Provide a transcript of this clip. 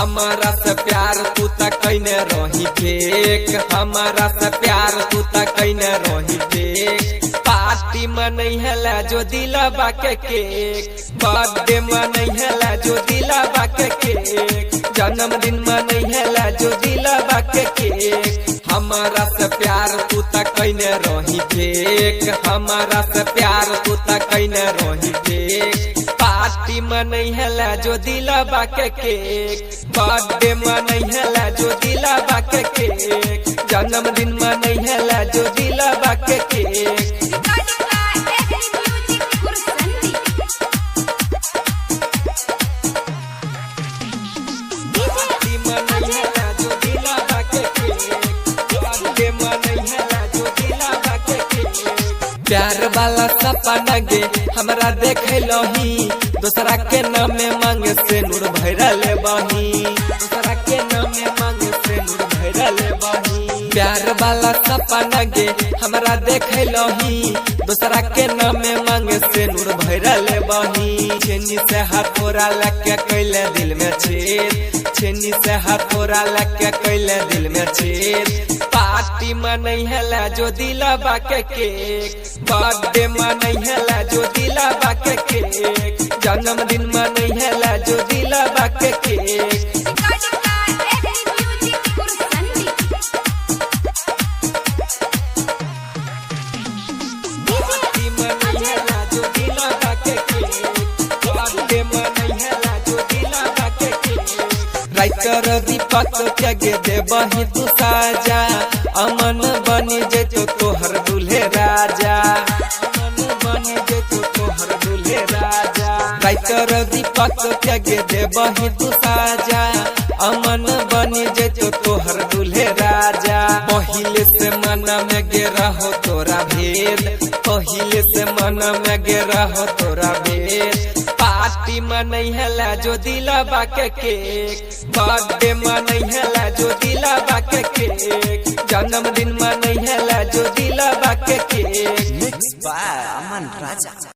हमारा से प्यार तू तक कैने रही फेक, हमारा से प्यार तू तक कैने रही फेक। पार्टी मनई है जो दिलवा के केक, बर्थडे मनई है जो दिलवा के केक, जन्मदिन मनई है जो दिलवा के केक। हमारा से प्यार तू तक कैने रही फेक, हमारा से प्यार तू तक कैने रही फेक। पार्टी मनई है जो दिलवा के केक, बर्थडे मनई है जो दिलवा के केक, जन्मदिन मनई है जो दिलवा के केक। प्यार वाला सपना गे हमरा देखे लही, दूसरा के नाम में मांगे से नूर भैरा ले बही, दूसरा के नाम में मांगे से नूर भैरा ले बही। प्यार वाला सपना गे हमरा देखे लही, दूसरा के नाम में मांगे से नूर भैरा ले बही। छेनी से हथौड़ा लगे कैले दिल में छेद, छेनी से हथौड़ा लगे कैले दिल में छेद। पार्टी मनई है जो दिलवा के केक, बर्थडे मनई है जो दिलवा के केक, जन्मदिन मनई है जो दिलवा के केक। पार्टी मनई है जो दिलवा के केक, बर्थडे मनई है जो दिलवा के केक। राइटर दीपक के गे देबही तू साजा, अमन बनी जे तो तोहर दूल्हे राजा, अमन बनी जे तो तोहर दूल्हे राजा। राइटर दीपक के गे देबही तू साजा, अमन बनी जे तो तोहर दूल्हे राजा। पहिले से मन में गे रहो तोरा भेद, पहिले से मन में गे रहो तोरा भेद। पार्टी मनई है जो दिलवा के केक, बर्थडे मनई है जो दिलवा के केक, जन्मदिन मनई है जो दिलवा के cake. Mix by Aman Raja.